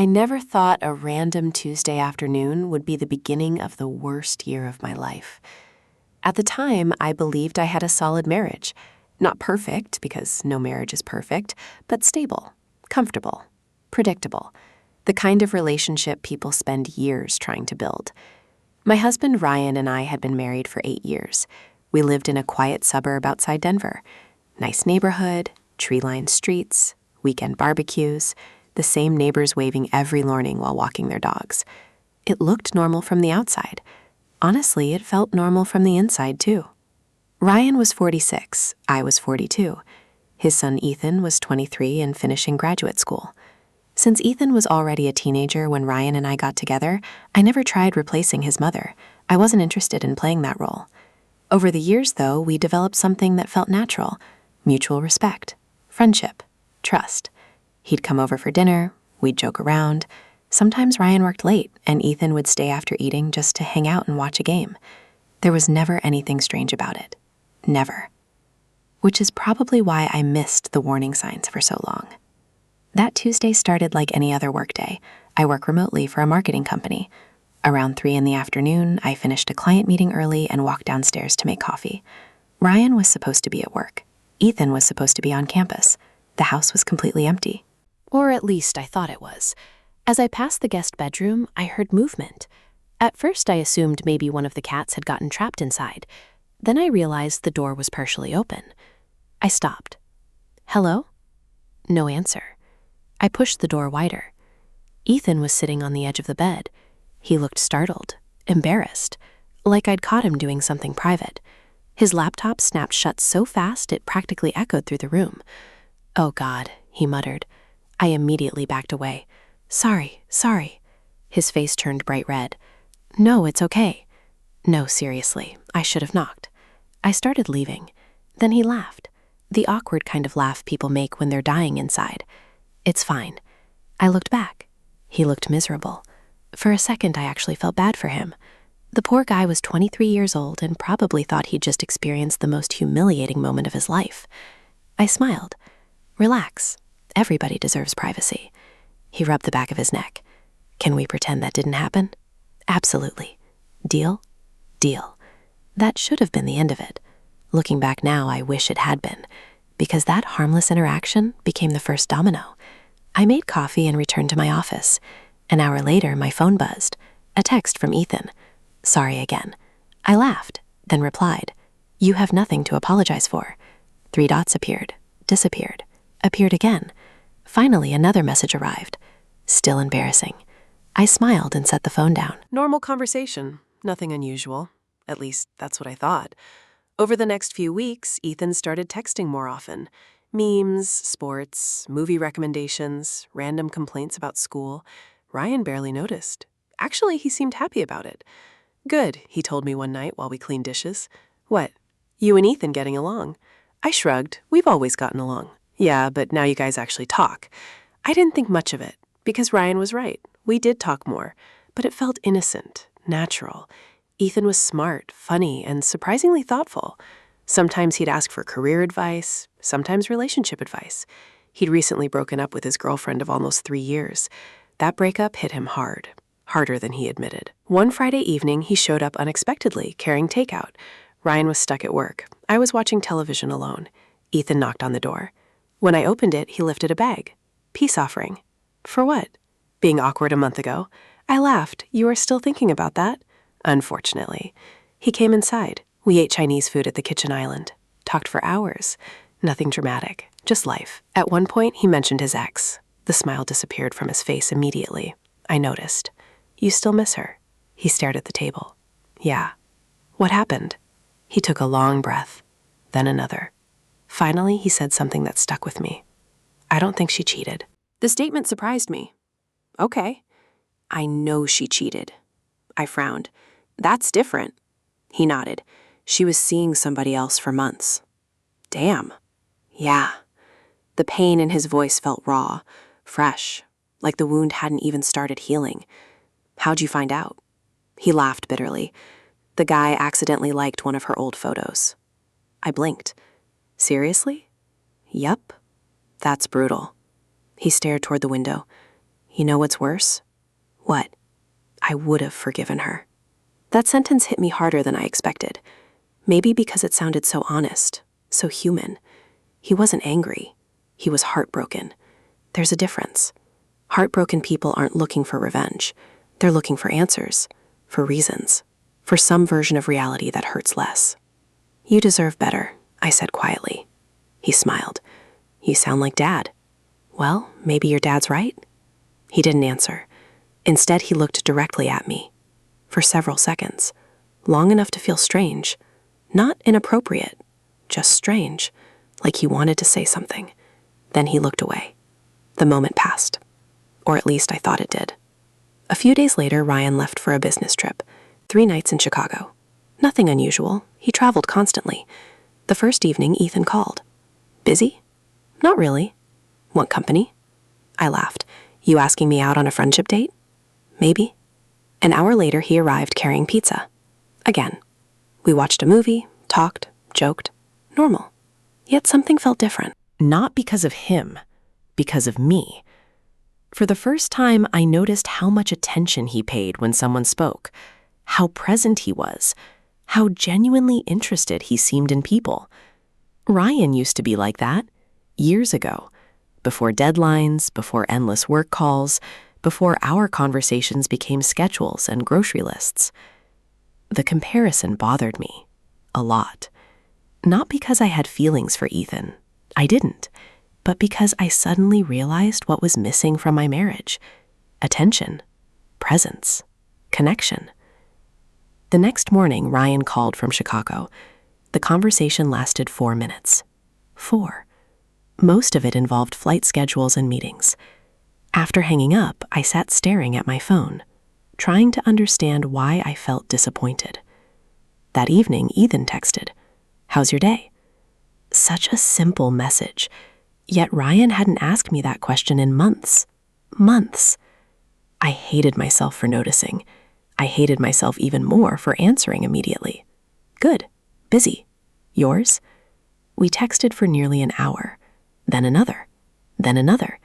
I never thought a random Tuesday afternoon would be the beginning of the worst year of my life. At the time, I believed I had a solid marriage. Not perfect, because no marriage is perfect, but stable, comfortable, predictable. The kind of relationship people spend years trying to build. My husband Ryan and I had been married for 8 years. We lived in a quiet suburb outside Denver. Nice neighborhood, tree-lined streets, weekend barbecues, the same neighbors waving every morning while walking their dogs. It looked normal from the outside. Honestly, it felt normal from the inside, too. Ryan was 46, I was 42. His son Ethan was 23 and finishing graduate school. Since Ethan was already a teenager when Ryan and I got together, I never tried replacing his mother. I wasn't interested in playing that role. Over the years, though, we developed something that felt natural: mutual respect, friendship, trust. He'd come over for dinner, we'd joke around. Sometimes Ryan worked late, and Ethan would stay after eating just to hang out and watch a game. There was never anything strange about it. Never. Which is probably why I missed the warning signs for so long. That Tuesday started like any other workday. I work remotely for a marketing company. Around 3 in the afternoon, I finished a client meeting early and walked downstairs to make coffee. Ryan was supposed to be at work. Ethan was supposed to be on campus. The house was completely empty. Or at least I thought it was. As I passed the guest bedroom, I heard movement. At first, I assumed maybe one of the cats had gotten trapped inside. Then I realized the door was partially open. I stopped. Hello? No answer. I pushed the door wider. Ethan was sitting on the edge of the bed. He looked startled, embarrassed, like I'd caught him doing something private. His laptop snapped shut so fast it practically echoed through the room. "Oh God," he muttered. I immediately backed away. Sorry. His face turned bright red. "No, it's okay." "No, seriously, I should have knocked." I started leaving. Then he laughed. The awkward kind of laugh people make when they're dying inside. "It's fine." I looked back. He looked miserable. For a second, I actually felt bad for him. The poor guy was 23 years old and probably thought he'd just experienced the most humiliating moment of his life. I smiled. Relax. Everybody deserves privacy. He rubbed the back of his neck. Can we pretend that didn't happen? Absolutely. Deal? Deal. That should have been the end of it. Looking back now, I wish it had been, because that harmless interaction became the first domino. I made coffee and returned to my office. An hour later, my phone buzzed. A text from Ethan. "Sorry again." I laughed, then replied, "You have nothing to apologize for." 3 dots appeared, disappeared, appeared again. Finally, another message arrived. Still embarrassing. I smiled and set the phone down. Normal conversation, nothing unusual. At least, that's what I thought. Over the next few weeks, Ethan started texting more often. Memes, sports, movie recommendations, random complaints about school. Ryan barely noticed. Actually, he seemed happy about it. "Good," he told me one night while we cleaned dishes. "What? You and Ethan getting along?" I shrugged. "We've always gotten along." "Yeah, but now you guys actually talk." I didn't think much of it, because Ryan was right. We did talk more, but it felt innocent, natural. Ethan was smart, funny, and surprisingly thoughtful. Sometimes he'd ask for career advice, sometimes relationship advice. He'd recently broken up with his girlfriend of almost 3 years. That breakup hit him hard, harder than he admitted. One Friday evening, he showed up unexpectedly, carrying takeout. Ryan was stuck at work. I was watching television alone. Ethan knocked on the door. When I opened it, he lifted a bag. Peace offering. For what? Being awkward a month ago. I laughed. "You are still thinking about that?" Unfortunately. He came inside. We ate Chinese food at the kitchen island. Talked for hours. Nothing dramatic, just life. At one point, he mentioned his ex. The smile disappeared from his face immediately. I noticed. "You still miss her?" He stared at the table. "Yeah." "What happened?" He took a long breath, then another. Finally, he said something that stuck with me. "I don't think she cheated." The statement surprised me. "Okay." "I know she cheated." I frowned. "That's different." He nodded. "She was seeing somebody else for months." "Damn." "Yeah." The pain in his voice felt raw, fresh, like the wound hadn't even started healing. "How'd you find out?" He laughed bitterly. "The guy accidentally liked one of her old photos." I blinked. "Seriously?" "Yup." "That's brutal." He stared toward the window. You know what's worse? What? I would have forgiven her. That sentence hit me harder than I expected. Maybe because it sounded so honest, so human. He wasn't angry. He was heartbroken. There's a difference. Heartbroken people aren't looking for revenge. They're looking for answers, for reasons, for some version of reality that hurts less. You deserve better, I said quietly. He smiled. You sound like Dad. Well, maybe your dad's right. He didn't answer. Instead, he looked directly at me. For several seconds. Long enough to feel strange. Not inappropriate. Just strange. Like he wanted to say something. Then he looked away. The moment passed. Or at least I thought it did. A few days later, Ryan left for a business trip. 3 nights in Chicago. Nothing unusual. He traveled constantly. The first evening, Ethan called. Busy? Not really. Want company? I laughed. You asking me out on a friendship date? Maybe. An hour later, he arrived carrying pizza. Again. We watched a movie, talked, joked. Normal. Yet something felt different. Not because of him, because of me. For the first time, I noticed how much attention he paid when someone spoke, how present he was, how genuinely interested he seemed in people. Ryan used to be like that, years ago, before deadlines, before endless work calls, before our conversations became schedules and grocery lists. The comparison bothered me, a lot. Not because I had feelings for Ethan, I didn't, but because I suddenly realized what was missing from my marriage: attention, presence, connection. The next morning, Ryan called from Chicago. The conversation lasted 4 minutes. 4. Most of it involved flight schedules and meetings. After hanging up, I sat staring at my phone, trying to understand why I felt disappointed. That evening, Ethan texted, "How's your day?" Such a simple message, yet Ryan hadn't asked me that question in months. Months. I hated myself for noticing. I hated myself even more for answering immediately. Good. Busy. Yours? We texted for nearly an hour. Then another. Then another.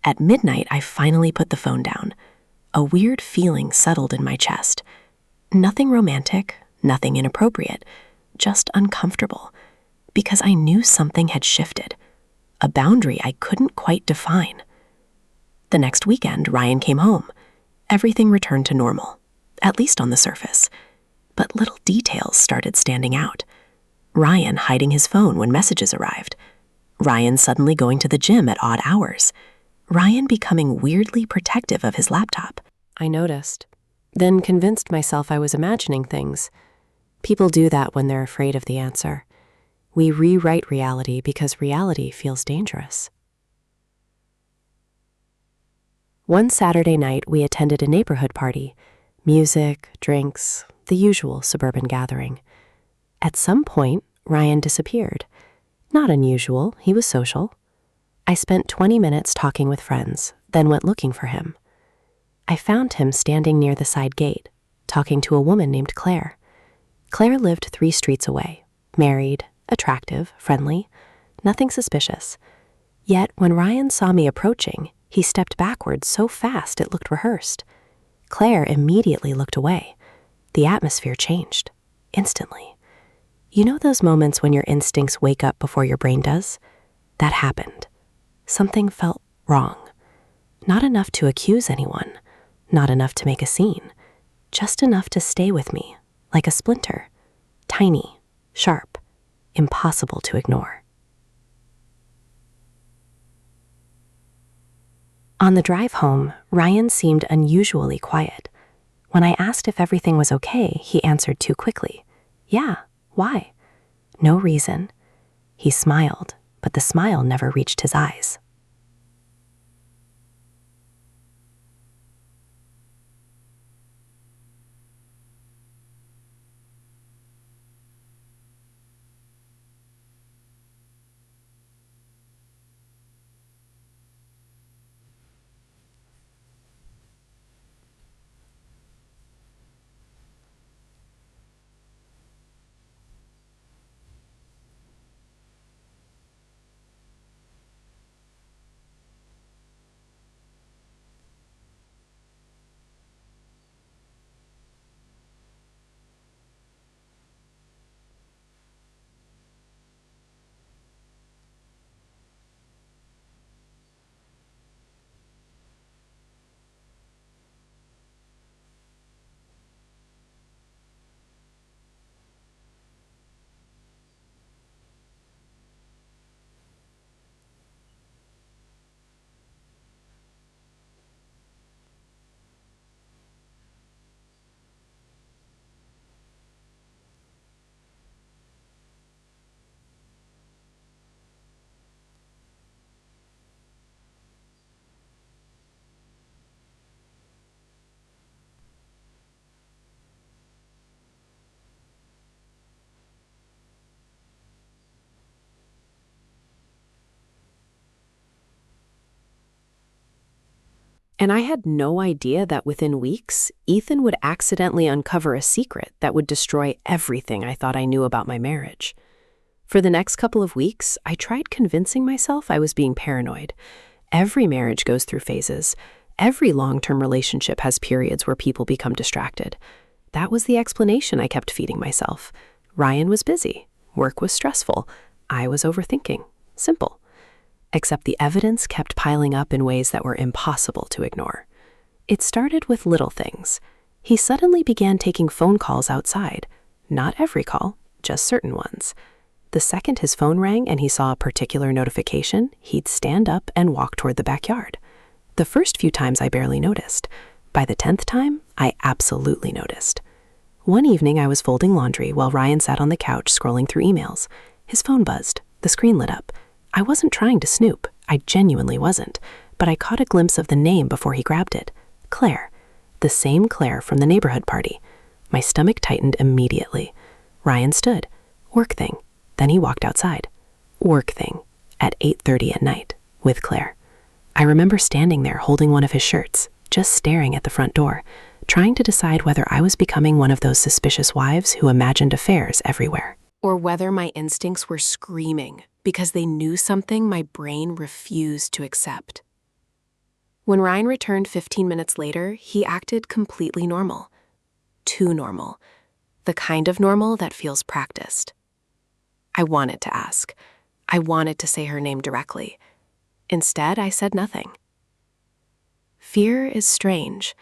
At midnight, I finally put the phone down. A weird feeling settled in my chest. Nothing romantic, nothing inappropriate, just uncomfortable. Because I knew something had shifted. A boundary I couldn't quite define. The next weekend, Ryan came home. Everything returned to normal, at least on the surface. But little details started standing out. Ryan hiding his phone when messages arrived. Ryan suddenly going to the gym at odd hours. Ryan becoming weirdly protective of his laptop. I noticed, then convinced myself I was imagining things. People do that when they're afraid of the answer. We rewrite reality because reality feels dangerous. One Saturday night, we attended a neighborhood party. Music, drinks, the usual suburban gathering. At some point, Ryan disappeared. Not unusual, he was social. I spent 20 minutes talking with friends, then went looking for him. I found him standing near the side gate, talking to a woman named Claire. Claire lived 3 streets away, married, attractive, friendly, nothing suspicious. Yet when Ryan saw me approaching, he stepped backwards so fast it looked rehearsed. Claire immediately looked away. The atmosphere changed, instantly. You know those moments when your instincts wake up before your brain does? That happened. Something felt wrong. Not enough to accuse anyone, not enough to make a scene, just enough to stay with me, like a splinter, tiny, sharp, impossible to ignore. On the drive home, Ryan seemed unusually quiet. When I asked if everything was okay, he answered too quickly. Yeah, why? No reason. He smiled, but the smile never reached his eyes. And I had no idea that within weeks, Ethan would accidentally uncover a secret that would destroy everything I thought I knew about my marriage. For the next couple of weeks, I tried convincing myself I was being paranoid. Every marriage goes through phases. Every long-term relationship has periods where people become distracted. That was the explanation I kept feeding myself. Ryan was busy. Work was stressful. I was overthinking. Simple. Except the evidence kept piling up in ways that were impossible to ignore. It started with little things. He suddenly began taking phone calls outside. Not every call, just certain ones. The second his phone rang and he saw a particular notification, he'd stand up and walk toward the backyard. The first few times I barely noticed. By the 10th time, I absolutely noticed. One evening I was folding laundry while Ryan sat on the couch scrolling through emails. His phone buzzed. The screen lit up. I wasn't trying to snoop. I genuinely wasn't. But I caught a glimpse of the name before he grabbed it. Claire. The same Claire from the neighborhood party. My stomach tightened immediately. Ryan stood. Work thing. Then he walked outside. Work thing. At 8:30 at night. With Claire. I remember standing there holding one of his shirts, just staring at the front door, trying to decide whether I was becoming one of those suspicious wives who imagined affairs everywhere. Or whether my instincts were screaming because they knew something my brain refused to accept. When Ryan returned 15 minutes later, he acted completely normal. Too normal. The kind of normal that feels practiced. I wanted to ask. I wanted to say her name directly. Instead, I said nothing. Fear is strange.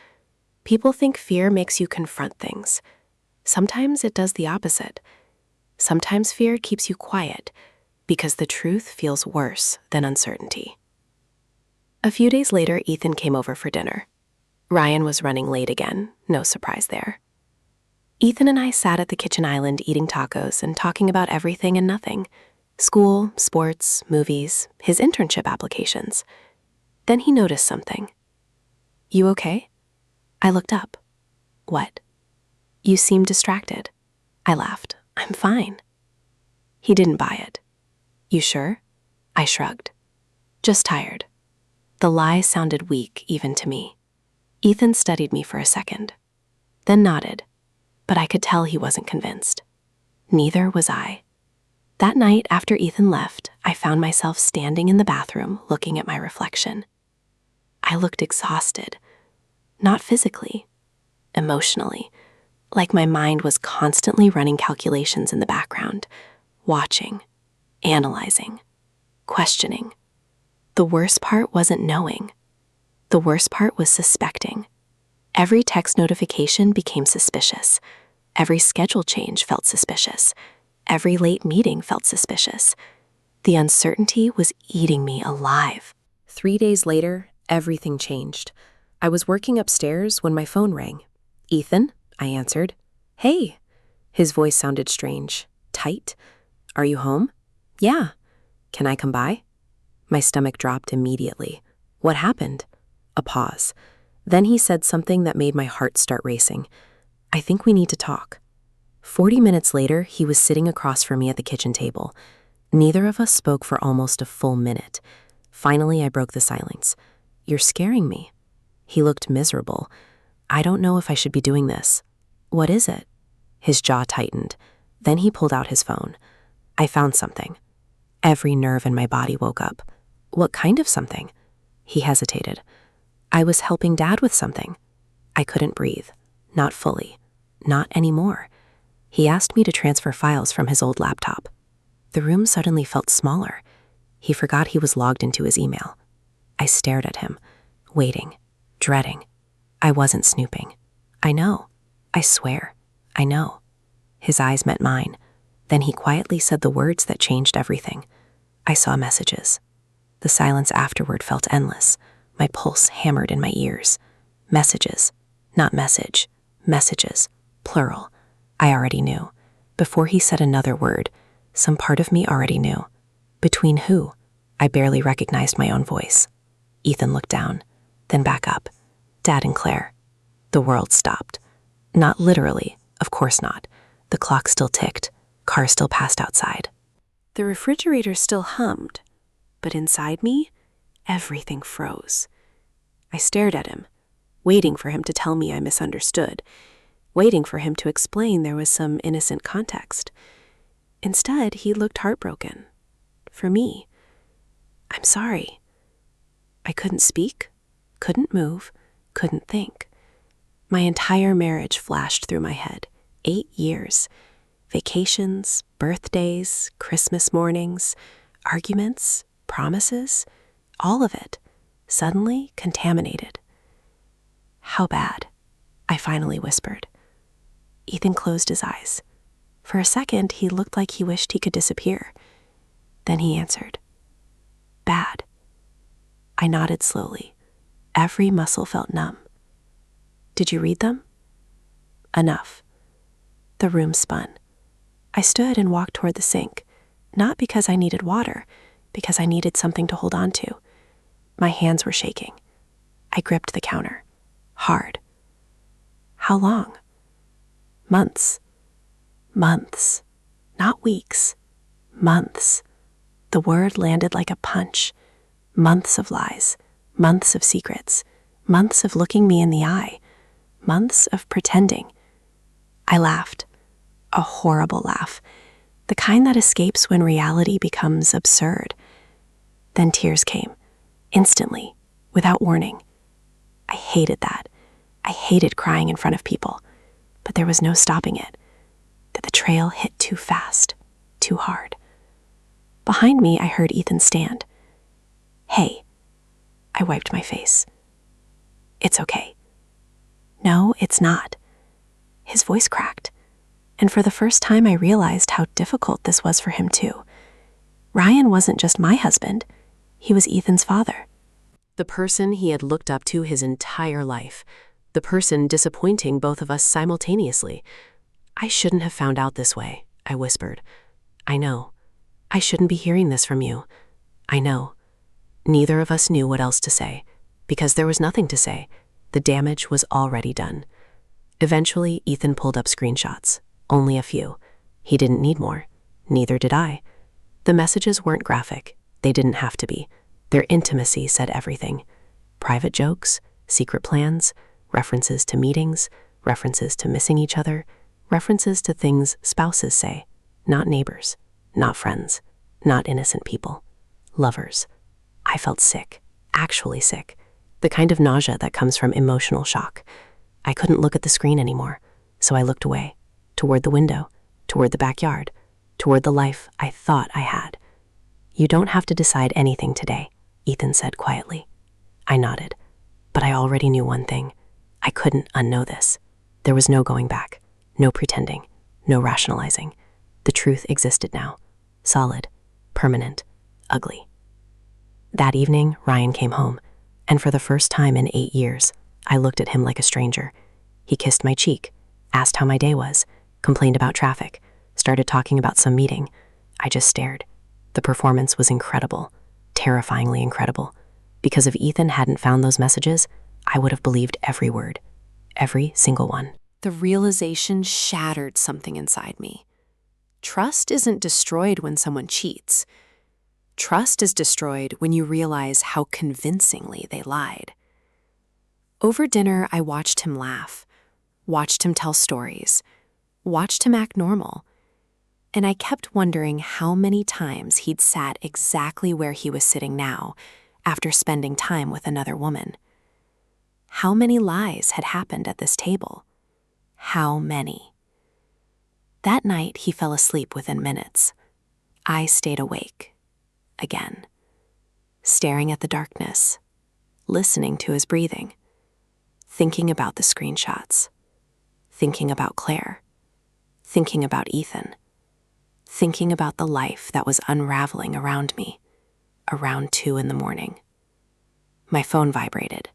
People think fear makes you confront things. Sometimes it does the opposite. Sometimes fear keeps you quiet because the truth feels worse than uncertainty. A few days later, Ethan came over for dinner. Ryan was running late again, no surprise there. Ethan and I sat at the kitchen island eating tacos and talking about everything and nothing. School, sports, movies, his internship applications. Then he noticed something. You okay? I looked up. What? You seem distracted. I laughed. I'm fine. He didn't buy it. You sure? I shrugged. Just tired. The lie sounded weak even to me. Ethan studied me for a second, then nodded, but I could tell he wasn't convinced. Neither was I. That night after Ethan left, I found myself standing in the bathroom looking at my reflection. I looked exhausted, not physically, emotionally, like my mind was constantly running calculations in the background, watching, analyzing, questioning. The worst part wasn't knowing. The worst part was suspecting. Every text notification became suspicious. Every schedule change felt suspicious. Every late meeting felt suspicious. The uncertainty was eating me alive. 3 days later, everything changed. I was working upstairs when my phone rang. Ethan, I answered. Hey. His voice sounded strange, tight. Are you home? Yeah. Can I come by? My stomach dropped immediately. What happened? A pause. Then he said something that made my heart start racing. I think we need to talk. 40 minutes later, he was sitting across from me at the kitchen table. Neither of us spoke for almost a full minute. Finally, I broke the silence. You're scaring me. He looked miserable. I don't know if I should be doing this. What is it? His jaw tightened. Then he pulled out his phone. I found something. Every nerve in my body woke up. What kind of something? He hesitated. I was helping Dad with something. I couldn't breathe. Not fully. Not anymore. He asked me to transfer files from his old laptop. The room suddenly felt smaller. He forgot he was logged into his email. I stared at him, waiting, dreading. I wasn't snooping. I know. I swear. I know. His eyes met mine. Then he quietly said the words that changed everything. I saw messages. The silence afterward felt endless. My pulse hammered in my ears. Messages. Not message. Messages. Plural. I already knew. Before he said another word, some part of me already knew. Between who? I barely recognized my own voice. Ethan looked down, then back up. Dad and Claire. The world stopped. Not literally, of course not. The clock still ticked. Cars still passed outside. The refrigerator still hummed, but inside me, everything froze. I stared at him, waiting for him to tell me I misunderstood, waiting for him to explain there was some innocent context. Instead, he looked heartbroken. For me. I'm sorry. I couldn't speak, couldn't move, couldn't think. My entire marriage flashed through my head. 8 years. Vacations, birthdays, Christmas mornings, arguments, promises, all of it, suddenly contaminated. How bad? I finally whispered. Ethan closed his eyes. For a second, he looked like he wished he could disappear. Then he answered, bad. I nodded slowly. Every muscle felt numb. Did you read them? Enough. The room spun. I stood and walked toward the sink, not because I needed water, because I needed something to hold on to. My hands were shaking. I gripped the counter. Hard. How long? Months. Months. Not weeks. Months. The word landed like a punch. Months of lies. Months of secrets. Months of looking me in the eye. Months of pretending. I laughed. A horrible laugh. The kind that escapes when reality becomes absurd. Then tears came. Instantly. Without warning. I hated that. I hated crying in front of people. But there was no stopping it. The betrayal hit too fast. Too hard. Behind me, I heard Ethan stand. Hey. I wiped my face. It's okay. No, it's not. His voice cracked. And for the first time, I realized how difficult this was for him, too. Ryan wasn't just my husband. He was Ethan's father. The person he had looked up to his entire life. The person disappointing both of us simultaneously. I shouldn't have found out this way, I whispered. I know. I shouldn't be hearing this from you. I know. Neither of us knew what else to say, because there was nothing to say. The damage was already done. Eventually, Ethan pulled up screenshots. Only a few. He didn't need more. Neither did I. The messages weren't graphic. They didn't have to be. Their intimacy said everything. Private jokes, secret plans, references to meetings, references to missing each other, references to things spouses say, not neighbors, not friends, not innocent people, lovers. I felt sick, actually sick, the kind of nausea that comes from emotional shock. I couldn't look at the screen anymore, so I looked away, toward the window, toward the backyard, toward the life I thought I had. You don't have to decide anything today, Ethan said quietly. I nodded, but I already knew one thing. I couldn't unknow this. There was no going back, no pretending, no rationalizing. The truth existed now, solid, permanent, ugly. That evening, Ryan came home, and for the first time in 8 years, I looked at him like a stranger. He kissed my cheek, asked how my day was, complained about traffic, started talking about some meeting. I just stared. The performance was incredible, terrifyingly incredible. Because if Ethan hadn't found those messages, I would have believed every word, every single one. The realization shattered something inside me. Trust isn't destroyed when someone cheats. Trust is destroyed when you realize how convincingly they lied. Over dinner, I watched him laugh, watched him tell stories, watched him act normal. And I kept wondering how many times he'd sat exactly where he was sitting now after spending time with another woman. How many lies had happened at this table? How many? That night, he fell asleep within minutes. I stayed awake. Again. Staring at the darkness. Listening to his breathing. Thinking about the screenshots. Thinking about Claire. Thinking about Ethan. Thinking about the life that was unraveling around me. Around 2 a.m. My phone vibrated.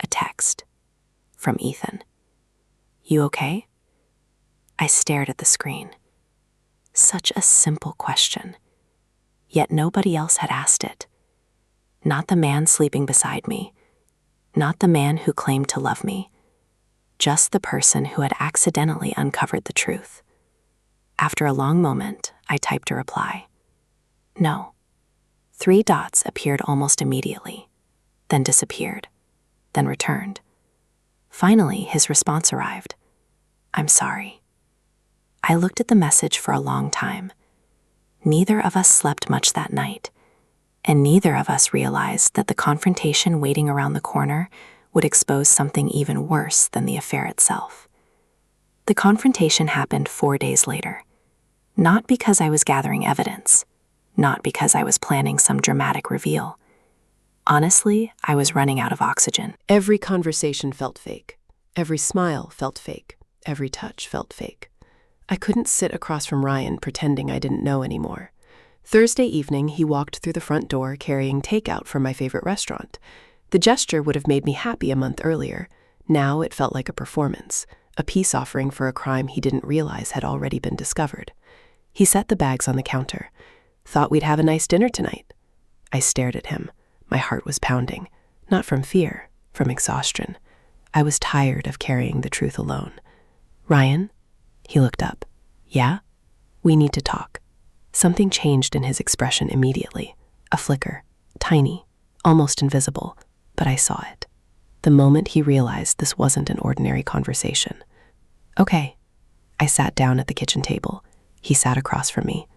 A text. From Ethan. You okay? I stared at the screen. Such a simple question. Yet nobody else had asked it. Not the man sleeping beside me. Not the man who claimed to love me. Just the person who had accidentally uncovered the truth. After a long moment, I typed a reply. No. 3 dots appeared almost immediately, then disappeared. then returned. Finally, his response arrived. "I'm sorry." I looked at the message for a long time. Neither of us slept much that night, and neither of us realized that the confrontation waiting around the corner would expose something even worse than the affair itself. The confrontation happened 4 days later. Not because I was gathering evidence, not because I was planning some dramatic reveal. Honestly, I was running out of oxygen. Every conversation felt fake. Every smile felt fake. Every touch felt fake. I couldn't sit across from Ryan pretending I didn't know anymore. Thursday evening, he walked through the front door carrying takeout from my favorite restaurant. The gesture would have made me happy a month earlier. Now it felt like a performance, a peace offering for a crime he didn't realize had already been discovered. He set the bags on the counter. "Thought we'd have a nice dinner tonight." I stared at him. My heart was pounding, not from fear, from exhaustion. I was tired of carrying the truth alone. "Ryan?" He looked up. "Yeah? We need to talk." Something changed in his expression immediately. A flicker, tiny, almost invisible, but I saw it. The moment he realized this wasn't an ordinary conversation. "Okay." I sat down at the kitchen table. He sat across from me.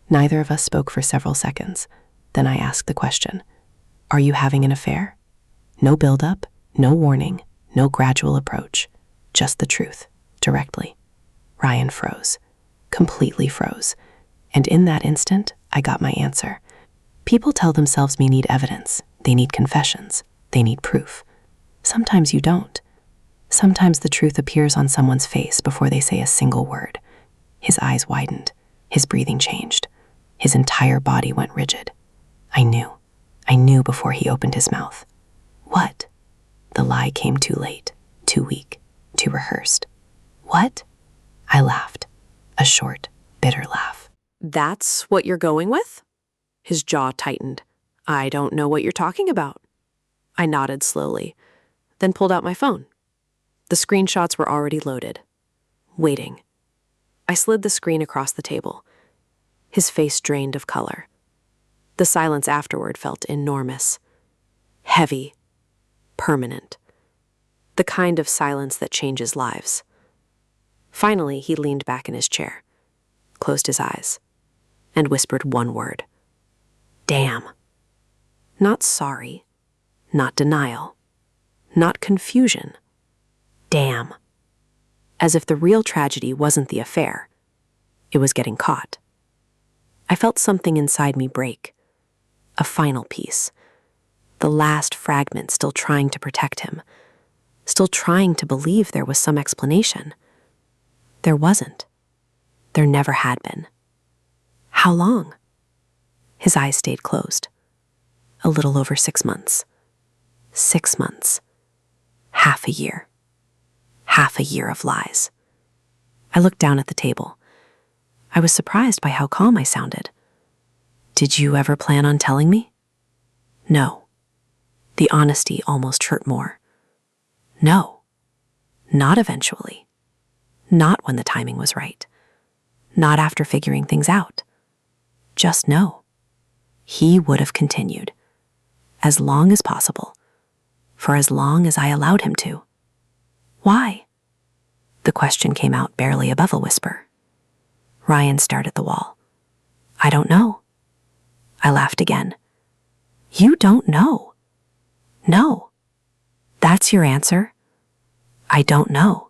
Neither of us spoke for several seconds. Then I asked the question, "Are you having an affair?" No build-up, no warning, no gradual approach. Just the truth, directly. Ryan froze, completely froze. And in that instant, I got my answer. People tell themselves we need evidence, they need confessions, they need proof. Sometimes you don't. Sometimes the truth appears on someone's face before they say a single word. His eyes widened, his breathing changed. His entire body went rigid. I knew before he opened his mouth. "What?" The lie came too late, too weak, too rehearsed. "What?" I laughed, a short, bitter laugh. "That's what you're going with?" His jaw tightened. "I don't know what you're talking about." I nodded slowly, then pulled out my phone. The screenshots were already loaded. Waiting. I slid the screen across the table. His face drained of color. The silence afterward felt enormous. Heavy. Permanent. The kind of silence that changes lives. Finally, he leaned back in his chair, closed his eyes, and whispered one word. "Damn." Not sorry. Not denial. Not confusion. Damn. As if the real tragedy wasn't the affair. It was getting caught. I felt something inside me break. A final piece. The last fragment still trying to protect him. Still trying to believe there was some explanation. There wasn't. There never had been. How long? His eyes stayed closed. A little over 6 months. 6 months. Half a year. Half a year of lies. I looked down at the table. I was surprised by how calm I sounded. "Did you ever plan on telling me?" No. The honesty almost hurt more. No. Not eventually. Not when the timing was right. Not after figuring things out. Just no. He would have continued. As long as possible. For as long as I allowed him to. Why? The question came out barely above a whisper. Ryan stared at the wall. "I don't know." I laughed again. "You don't know?" "No." "That's your answer?" "I don't know."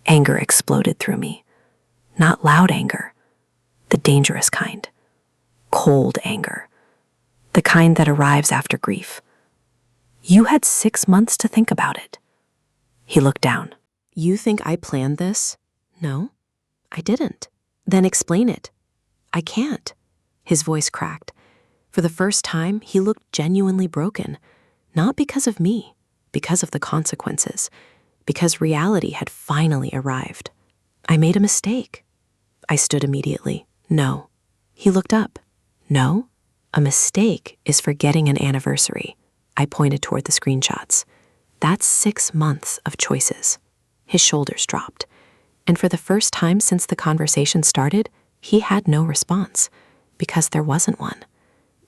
Anger exploded through me. Not loud anger. The dangerous kind. Cold anger. The kind that arrives after grief. "You had 6 months to think about it." He looked down. "You think I planned this?" "No, I didn't." "Then explain it." "I can't." His voice cracked. For the first time, he looked genuinely broken. Not because of me, because of the consequences. Because reality had finally arrived. I made a mistake. I stood immediately. "No." He looked up. "No? A mistake is forgetting an anniversary." I pointed toward the screenshots. "That's 6 months of choices." His shoulders dropped. And for the first time since the conversation started, he had no response. Because there wasn't one.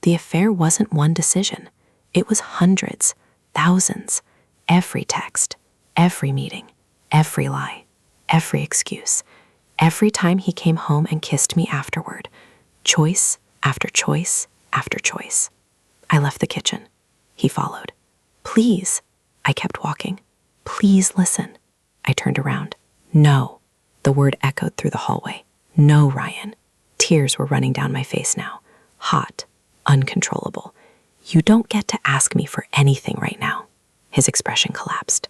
The affair wasn't one decision. It was hundreds, thousands, Every text, every meeting, every lie, every excuse, every time he came home and kissed me afterward. Choice after choice after choice. I left the kitchen. He followed. Please. I kept walking. Please listen. I turned around. No. The word echoed through the hallway. No, Ryan. Tears were running down my face now. Hot. Uncontrollable. You don't get to ask me for anything right now. His expression collapsed.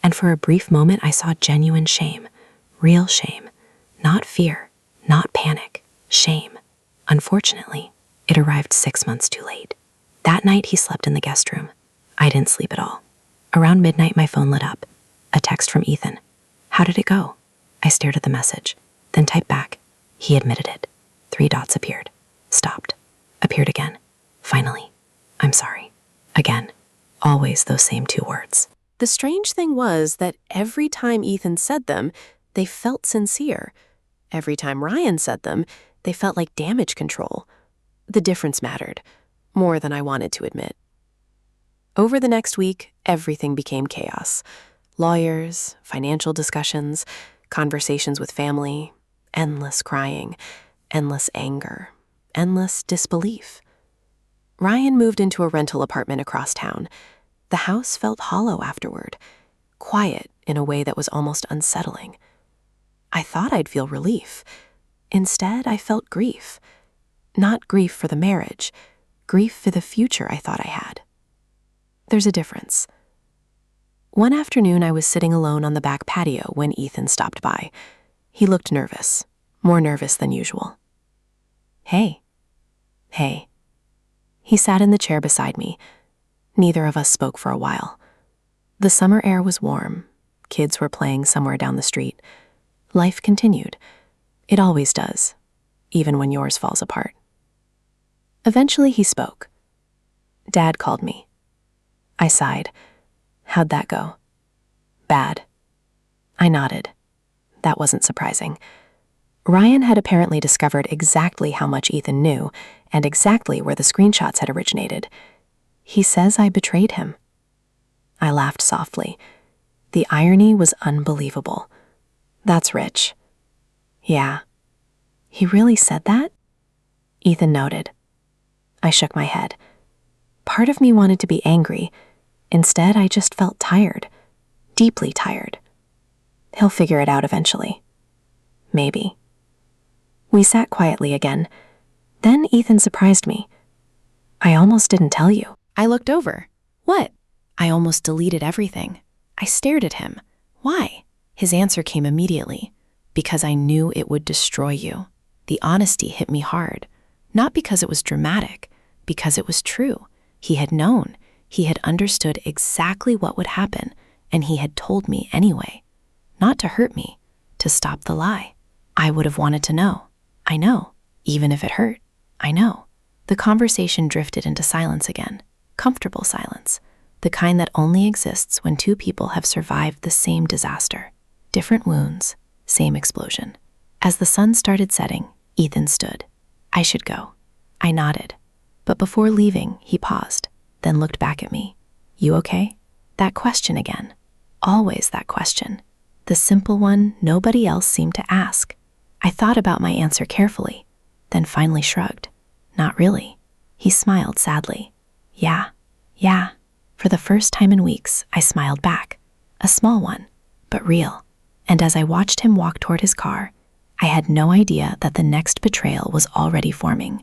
And for a brief moment, I saw genuine shame. Real shame. Not fear. Not panic. Shame. Unfortunately, it arrived 6 months too late. That night, he slept in the guest room. I didn't sleep at all. Around midnight, my phone lit up. A text from Ethan. How did it go? I stared at the message, then typed back. He admitted it. 3 dots appeared. Stopped. Appeared again. Finally. I'm sorry. Again. Always those same 2 words. The strange thing was that every time Ethan said them, they felt sincere. Every time Ryan said them, they felt like damage control. The difference mattered, more than I wanted to admit. Over the next week, everything became chaos. Lawyers, financial discussions, conversations with family, endless crying, endless anger, endless disbelief. Ryan moved into a rental apartment across town. The house felt hollow afterward, quiet in a way that was almost unsettling. I thought I'd feel relief. Instead, I felt grief. Not grief for the marriage, grief for the future I thought I had. There's a difference. One afternoon, I was sitting alone on the back patio when Ethan stopped by. He looked nervous, more nervous than usual. Hey. Hey. He sat in the chair beside me. Neither of us spoke for a while. The summer air was warm. Kids were playing somewhere down the street. Life continued. It always does, even when yours falls apart. Eventually, he spoke. Dad called me. I sighed. How'd that go? Bad. I nodded. That wasn't surprising. Ryan had apparently discovered exactly how much Ethan knew and exactly where the screenshots had originated. He says I betrayed him. I laughed softly. The irony was unbelievable. That's rich. Yeah. He really said that? Ethan nodded. I shook my head. Part of me wanted to be angry. Instead, I just felt tired. Deeply tired. He'll figure it out eventually. Maybe. We sat quietly again. Then Ethan surprised me. I almost didn't tell you. I looked over. What? I almost deleted everything. I stared at him. Why? His answer came immediately. Because I knew it would destroy you. The honesty hit me hard. Not because it was dramatic, because it was true. He had known. He had understood exactly what would happen, and he had told me anyway. Not to hurt me, to stop the lie. I would have wanted to know. I know. Even if it hurt. I know. The conversation drifted into silence again. Comfortable silence. The kind that only exists when 2 people have survived the same disaster. Different wounds, same explosion. As the sun started setting, Ethan stood. I should go. I nodded. But before leaving, he paused, then looked back at me. You okay? That question again. Always that question. The simple one nobody else seemed to ask. I thought about my answer carefully, then finally shrugged. Not really. He smiled sadly. Yeah. For the first time in weeks, I smiled back. A small one, but real. And as I watched him walk toward his car, I had no idea that the next betrayal was already forming.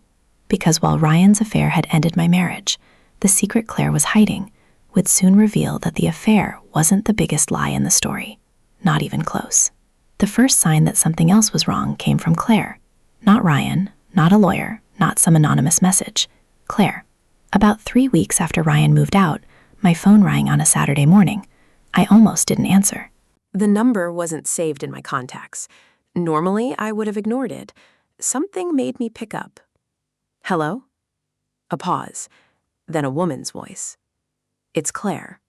Because while Ryan's affair had ended my marriage, the secret Claire was hiding would soon reveal that the affair wasn't the biggest lie in the story. Not even close. The first sign that something else was wrong came from Claire. Not Ryan, not a lawyer, not some anonymous message. Claire. About 3 weeks after Ryan moved out, my phone rang on a Saturday morning. I almost didn't answer. The number wasn't saved in my contacts. Normally, I would have ignored it. Something made me pick up. Hello? A pause. Then a woman's voice. It's Claire.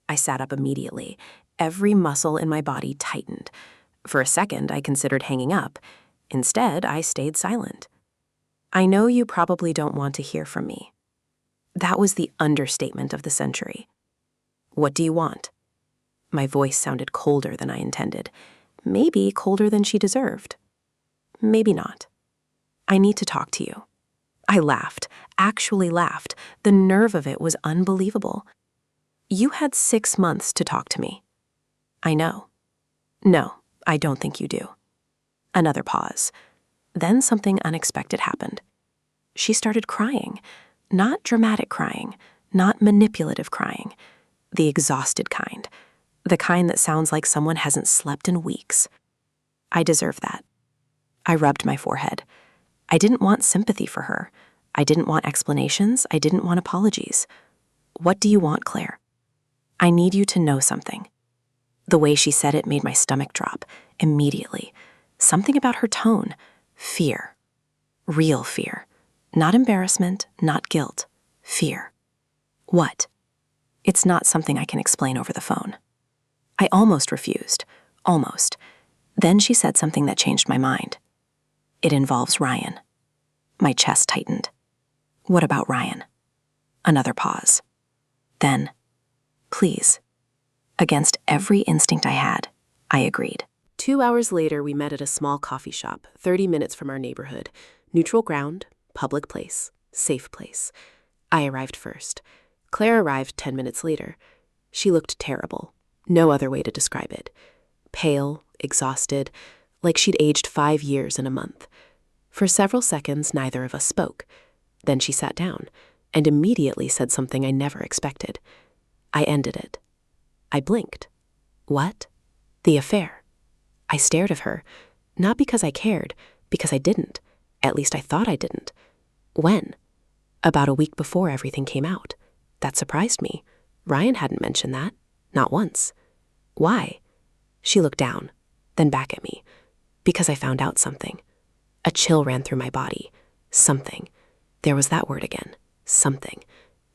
I sat up immediately. Every muscle in my body tightened. For a second, I considered hanging up. Instead, I stayed silent. I know you probably don't want to hear from me. That was the understatement of the century. What do you want? My voice sounded colder than I intended. Maybe colder than she deserved. Maybe not. I need to talk to you. I laughed, actually laughed. The nerve of it was unbelievable. You had 6 months to talk to me. I know. No, I don't think you do. Another pause. Then something unexpected happened. She started crying. Not dramatic crying, not manipulative crying. The exhausted kind. The kind that sounds like someone hasn't slept in weeks. I deserve that. I rubbed my forehead. I didn't want sympathy for her. I didn't want explanations. I didn't want apologies. What do you want, Claire? I need you to know something. The way she said it made my stomach drop, immediately. Something about her tone. Fear. Real fear. Not embarrassment, not guilt. Fear. What? It's not something I can explain over the phone. I almost refused. Almost. Then she said something that changed my mind. It involves Ryan. My chest tightened. What about Ryan? Another pause. Then, please. Against every instinct I had, I agreed. 2 hours later, we met at a small coffee shop, 30 minutes from our neighborhood. Neutral ground, public place, safe place. I arrived first. Claire arrived 10 minutes later. She looked terrible. No other way to describe it. Pale, exhausted, like she'd aged 5 years in a month. For several seconds, neither of us spoke. Then she sat down and immediately said something I never expected. I ended it. I blinked. What? The affair. I stared at her, not because I cared, because I didn't. At least I thought I didn't. When? About a week before everything came out. That surprised me. Ryan hadn't mentioned that. Not once. Why? She looked down, then back at me. Because I found out something. A chill ran through my body. Something. There was that word again. Something.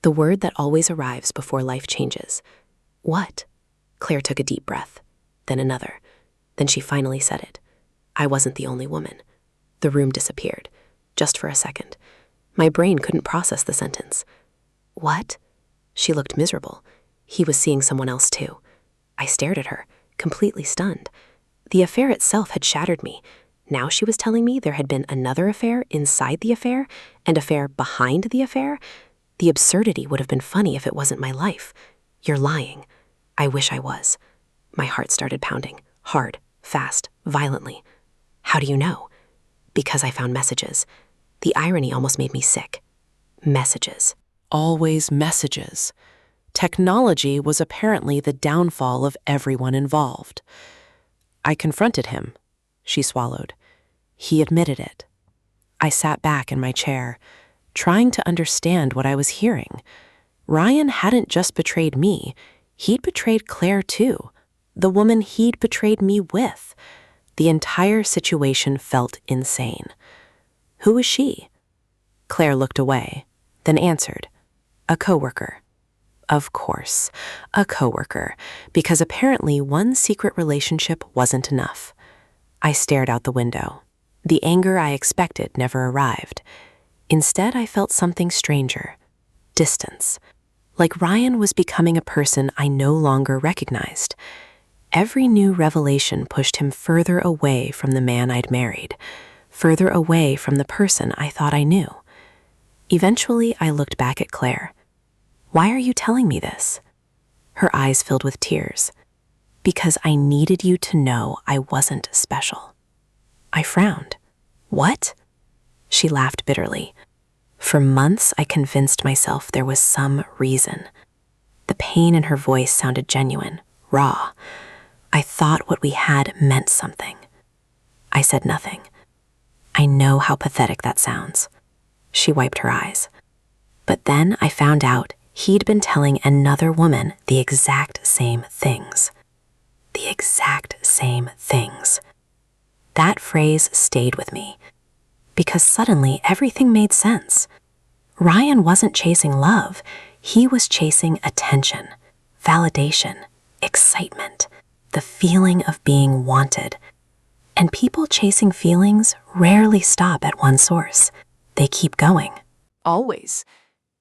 The word that always arrives before life changes. What? Claire took a deep breath. Then another. Then she finally said it. I wasn't the only woman. The room disappeared. Just for a second. My brain couldn't process the sentence. What? She looked miserable. He was seeing someone else too. I stared at her, completely stunned. The affair itself had shattered me. Now she was telling me there had been another affair inside the affair, and affair behind the affair. The absurdity would have been funny if it wasn't my life. You're lying. I wish I was. My heart started pounding, hard, fast, violently. How do you know? Because I found messages. The irony almost made me sick. Messages. Always messages. Technology was apparently the downfall of everyone involved. I confronted him. She swallowed. He admitted it. I sat back in my chair, trying to understand what I was hearing. Ryan hadn't just betrayed me. He'd betrayed Claire too, the woman he'd betrayed me with. The entire situation felt insane. Who was she? Claire looked away, then answered. A coworker. Of course, a coworker, because apparently one secret relationship wasn't enough. I stared out the window. The anger I expected never arrived. Instead, I felt something stranger. Distance. Like Ryan was becoming a person I no longer recognized. Every new revelation pushed him further away from the man I'd married, further away from the person I thought I knew. Eventually, I looked back at Claire. Why are you telling me this? Her eyes filled with tears. Because I needed you to know I wasn't special. I frowned. What? She laughed bitterly. For months, I convinced myself there was some reason. The pain in her voice sounded genuine, raw. I thought what we had meant something. I said nothing. I know how pathetic that sounds. She wiped her eyes. But then I found out he'd been telling another woman the exact same things. The exact same things. That phrase stayed with me, because suddenly everything made sense. Ryan wasn't chasing love. He was chasing attention, validation, excitement, the feeling of being wanted. And people chasing feelings rarely stop at one source. They keep going. Always.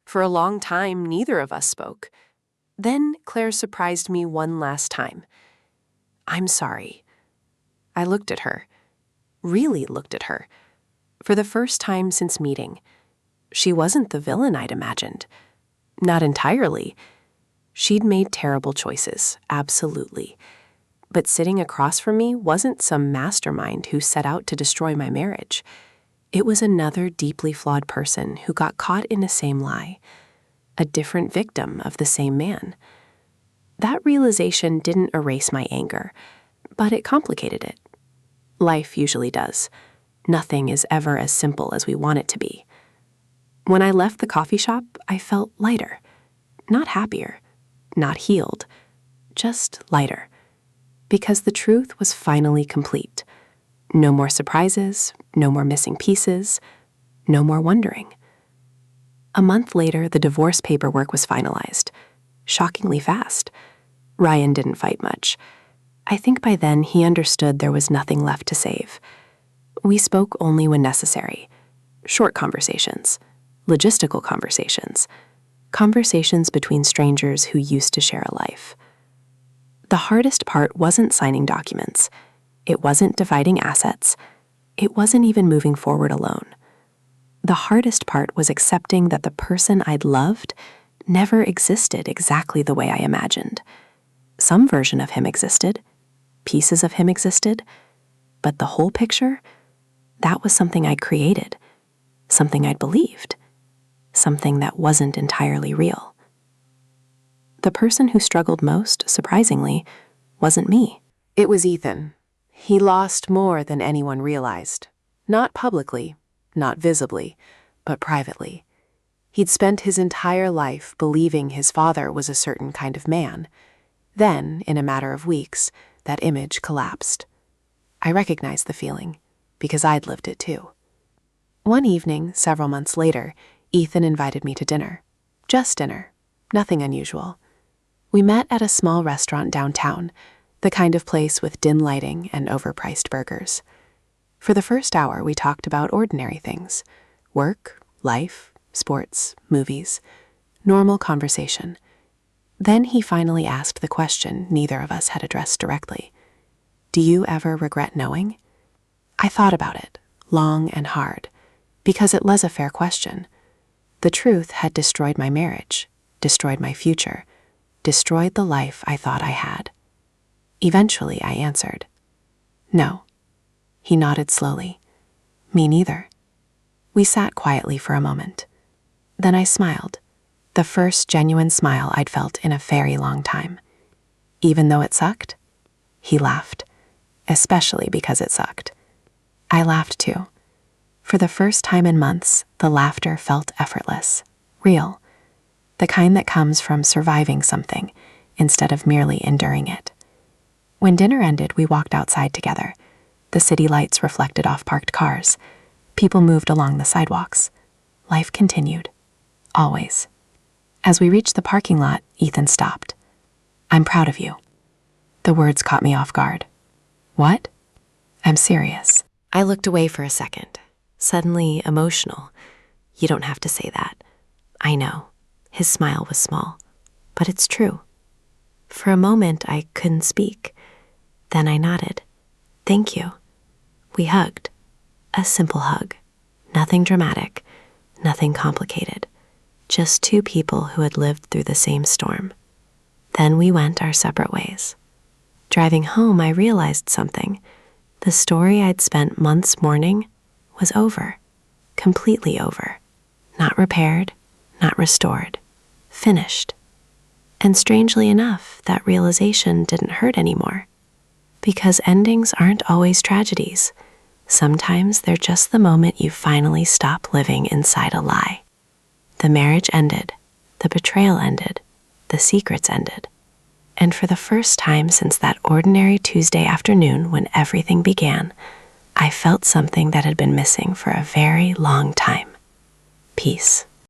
For a long time, neither of us spoke. Then Claire surprised me one last time. "I'm sorry." I looked at her, really looked at her, for the first time since meeting. She wasn't the villain I'd imagined. Not entirely. She'd made terrible choices, absolutely. But sitting across from me wasn't some mastermind who set out to destroy my marriage. It was another deeply flawed person who got caught in the same lie, a different victim of the same man. That realization didn't erase my anger, but it complicated it. Life usually does. Nothing is ever as simple as we want it to be. When I left the coffee shop, I felt lighter. Not happier, not healed, just lighter. Because the truth was finally complete. No more surprises, no more missing pieces, no more wondering. A month later, the divorce paperwork was finalized. Shockingly fast. Ryan didn't fight much. I think by then he understood there was nothing left to save. We spoke only when necessary. Short conversations, logistical conversations, conversations between strangers who used to share a life. The hardest part wasn't signing documents. It wasn't dividing assets. It wasn't even moving forward alone. The hardest part was accepting that the person I'd loved never existed exactly the way I imagined. Some version of him existed. Pieces of him existed. But the whole picture, that was something I created, something I'd believed, something that wasn't entirely real. The person who struggled most, surprisingly, wasn't me. It was Ethan. He lost more than anyone realized. Not publicly, not visibly, but privately. He'd spent his entire life believing his father was a certain kind of man. Then, in a matter of weeks, that image collapsed. I recognized the feeling, because I'd lived it too. One evening, several months later, Ethan invited me to dinner. Just dinner. Nothing unusual. We met at a small restaurant downtown, the kind of place with dim lighting and overpriced burgers. For the first hour, we talked about ordinary things. Work, life, sports, movies. Normal conversation. Then he finally asked the question neither of us had addressed directly. "Do you ever regret knowing?" I thought about it, long and hard, because it was a fair question. The truth had destroyed my marriage, destroyed my future, destroyed the life I thought I had. Eventually, I answered, "No." He nodded slowly. "Me neither." We sat quietly for a moment. Then I smiled. The first genuine smile I'd felt in a very long time. Even though it sucked? He laughed, especially because it sucked. I laughed too. For the first time in months, the laughter felt effortless, real, the kind that comes from surviving something instead of merely enduring it. When dinner ended, we walked outside together. The city lights reflected off parked cars. People moved along the sidewalks. Life continued. Always. As we reached the parking lot, Ethan stopped. "I'm proud of you." The words caught me off guard. "What?" "I'm serious." I looked away for a second, suddenly emotional. "You don't have to say that." I know. His smile was small, but it's true. For a moment, I couldn't speak. Then I nodded. "Thank you." We hugged. A simple hug. Nothing dramatic, nothing complicated. Just two people who had lived through the same storm. Then we went our separate ways. Driving home, I realized something. The story I'd spent months mourning was over. Completely over. Not repaired, not restored. Finished. And strangely enough, that realization didn't hurt anymore. Because endings aren't always tragedies. Sometimes they're just the moment you finally stop living inside a lie. The marriage ended, the betrayal ended, the secrets ended. And for the first time since that ordinary Tuesday afternoon when everything began, I felt something that had been missing for a very long time. Peace.